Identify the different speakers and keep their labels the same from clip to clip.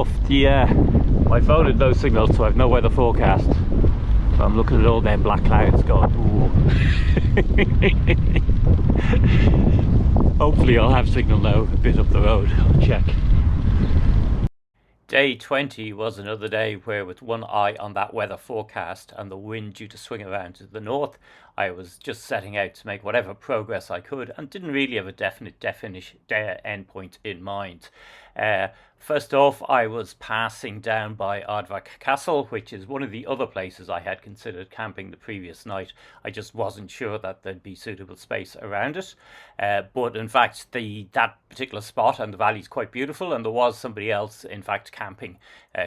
Speaker 1: enough, my phone had no signal, so I've no weather forecast. So I'm looking at all them black clouds going, ooh. Hopefully I'll have signal now a bit up the road. I'll check. Day 20 was another day where, with one eye on that weather forecast and the wind due to swing around to the north, I was just setting out to make whatever progress I could and didn't really have a definite end point in mind. First off, I was passing down by Ardvreck Castle, which is one of the other places I had considered camping the previous night. I just wasn't sure that there'd be suitable space around it. But in fact, that particular spot and the valley is quite beautiful, and there was somebody else, in fact, camping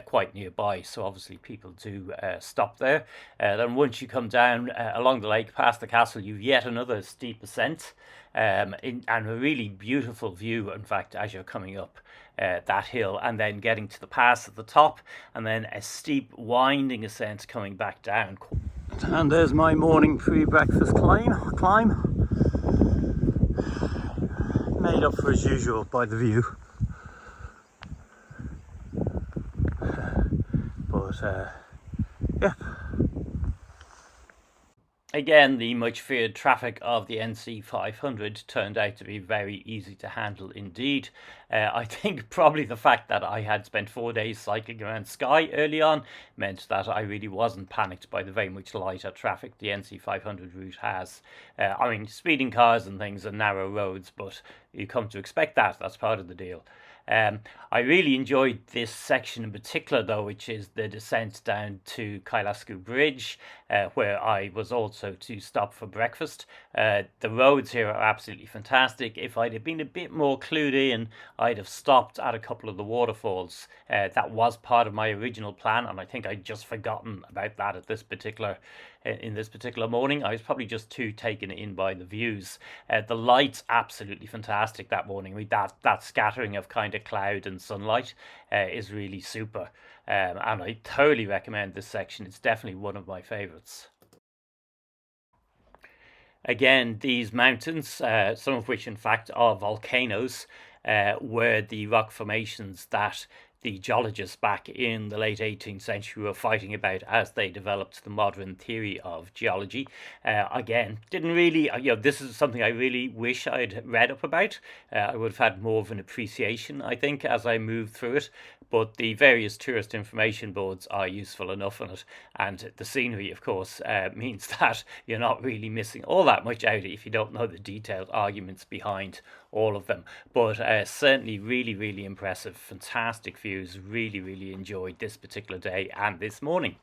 Speaker 1: quite nearby. So obviously people do stop there. Then once you come down along the lake past the castle, you've yet another steep ascent. And a really beautiful view, in fact, as you're coming up that hill, and then getting to the pass at the top, and then a steep winding ascent coming back down. And there's my morning pre-breakfast climb. Made up for as usual by the view. But yeah. Again, the much feared traffic of the NC500 turned out to be very easy to handle indeed. I think probably the fact that I had spent 4 days cycling around Skye early on meant that I really wasn't panicked by the very much lighter traffic the NC500 route has. I mean, speeding cars and things and narrow roads, but you come to expect that. That's part of the deal. I really enjoyed this section in particular, though, which is the descent down to Kylesku Bridge, where I was also to stop for breakfast. The roads here are absolutely fantastic. If I'd have been a bit more clued in, I'd have stopped at a couple of the waterfalls. That was part of my original plan, and I think I'd just forgotten about that in this particular morning. I was probably just too taken in by the views. The light's absolutely fantastic that morning. I mean, that scattering of kind of cloud and sunlight is really super. And I thoroughly recommend this section. It's definitely one of my favourites. Again, these mountains, some of which in fact are volcanoes, were the rock formations that the geologists back in the late 18th century were fighting about as they developed the modern theory of geology. Again, didn't really, this is something I really wish I'd read up about. I would have had more of an appreciation, I think, as I moved through it. But the various tourist information boards are useful enough in it. And the scenery, of course, means that you're not really missing all that much out if you don't know the detailed arguments behind all of them. But certainly really, really impressive, fantastic views. Really, really enjoyed this particular day and this morning.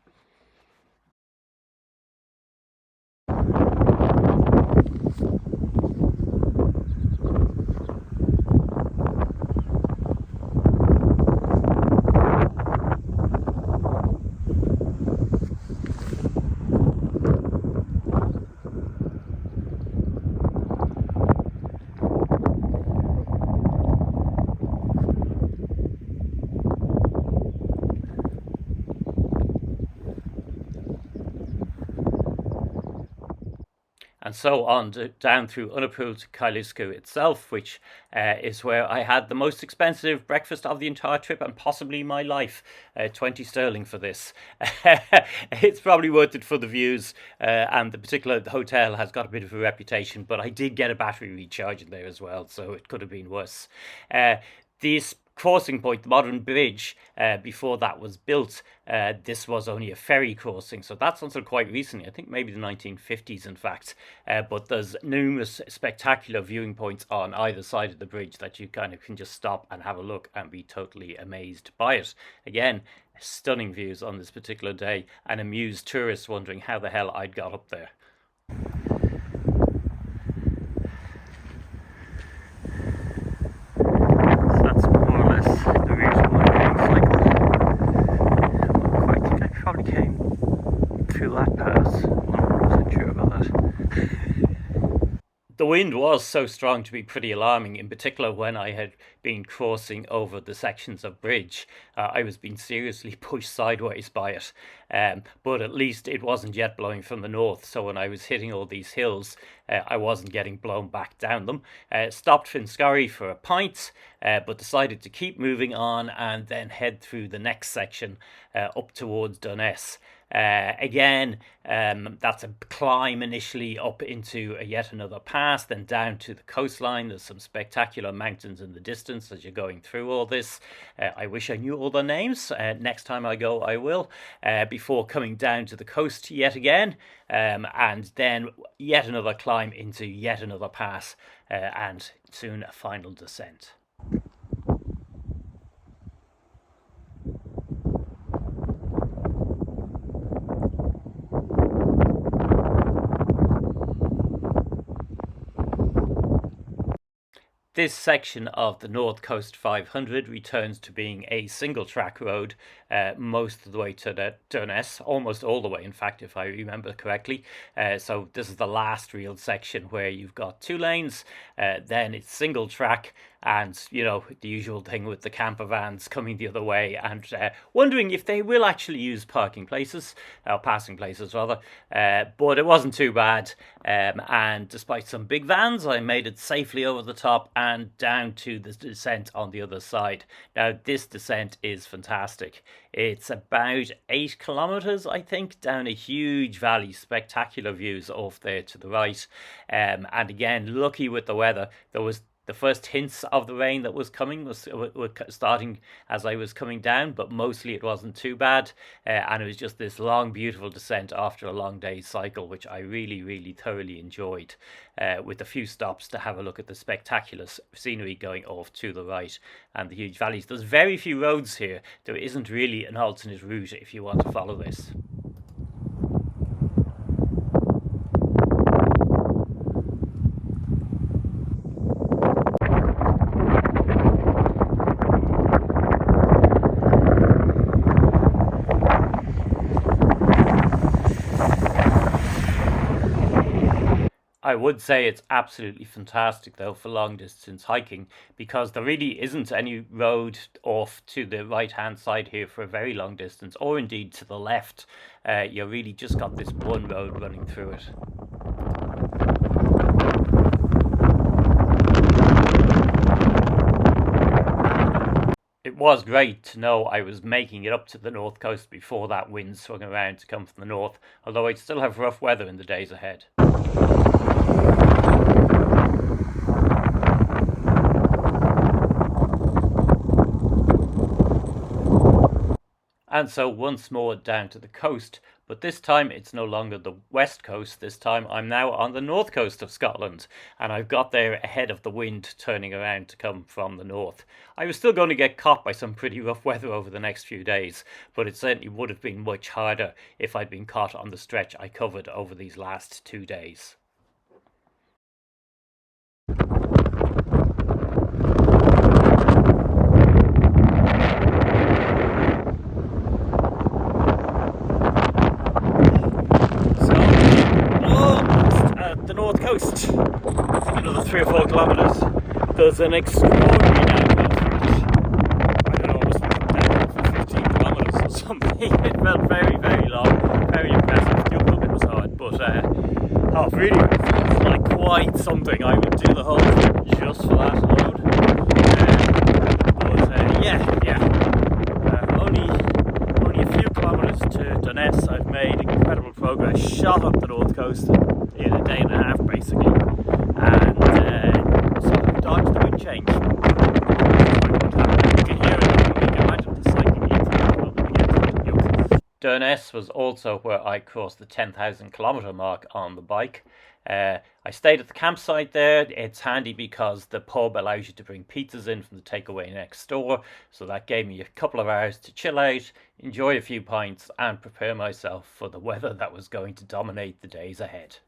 Speaker 1: And so on down through Unapool to Kylesku itself, which is where I had the most expensive breakfast of the entire trip and possibly my life. 20 sterling for this. It's probably worth it for the views, and the hotel has got a bit of a reputation, but I did get a battery recharge in there as well, so it could have been worse. This crossing point, the modern bridge, before that was built, this was only a ferry crossing, so that's until quite recently, I think maybe the 1950s in fact, but there's numerous spectacular viewing points on either side of the bridge that you kind of can just stop and have a look and be totally amazed by it. Again, stunning views on this particular day, and amused tourists wondering how the hell I'd got up there. The wind was so strong to be pretty alarming, in particular when I had been crossing over the sections of bridge. I was being seriously pushed sideways by it, but at least it wasn't yet blowing from the north, so when I was hitting all these hills, I wasn't getting blown back down them. Stopped in Scourie for a pint, but decided to keep moving on and then head through the next section up towards Duness. Again, that's a climb initially up into yet another pass, then down to the coastline. There's some spectacular mountains in the distance as you're going through all this. I wish I knew all the names. Next time I go, I will, before coming down to the coast yet again, and then yet another climb into yet another pass, and soon a final descent. This section of the North Coast 500 returns to being a single track road most of the way to Durness, almost all the way, in fact, if I remember correctly. So this is the last real section where you've got 2 lanes, then it's single track, and you know, the usual thing with the camper vans coming the other way and wondering if they will actually use parking places, or passing places rather, but it wasn't too bad, and despite some big vans, I made it safely over the top and down to the descent on the other side. Now this descent is fantastic. It's about 8 kilometers, I think, down a huge valley, spectacular views off there to the right, and again, lucky with the weather. There was the first hints of the rain that was coming were starting as I was coming down, but mostly it wasn't too bad, and it was just this long, beautiful descent after a long day's cycle, which I really, really thoroughly enjoyed, with a few stops to have a look at the spectacular scenery going off to the right and the huge valleys. There's very few roads here. There isn't really an alternate route if you want to follow this. I would say it's absolutely fantastic though for long distance hiking, because there really isn't any road off to the right hand side here for a very long distance, or indeed to the left. You really just got this one road running through it. It was great to know I was making it up to the north coast before that wind swung around to come from the north, although I'd still have rough weather in the days ahead. And so once more down to the coast, but this time it's no longer the west coast. This time I'm now on the north coast of Scotland, and I've got there ahead of the wind turning around to come from the north. I was still going to get caught by some pretty rough weather over the next few days, but it certainly would have been much harder if I'd been caught on the stretch I covered over these last 2 days. The north coast, I think another 3 or 4 kilometres. There's an extraordinary downhill stretch. I don't know, it must have been down for 15 kilometres or something. It felt very, very long, very impressive. The uphill bit was hard, but it really feels like quite something. I would do the whole thing just for that alone. Only a few kilometres to Duness. I've made incredible progress. Shot up the north coast in a day and a half basically, and so I've dodged the wind change. You can hear it, you can imagine the cycling into Durness was also where I crossed the 10,000 kilometre mark on the bike. I stayed at the campsite there. It's handy because the pub allows you to bring pizzas in from the takeaway next door, so that gave me a couple of hours to chill out, enjoy a few pints and prepare myself for the weather that was going to dominate the days ahead.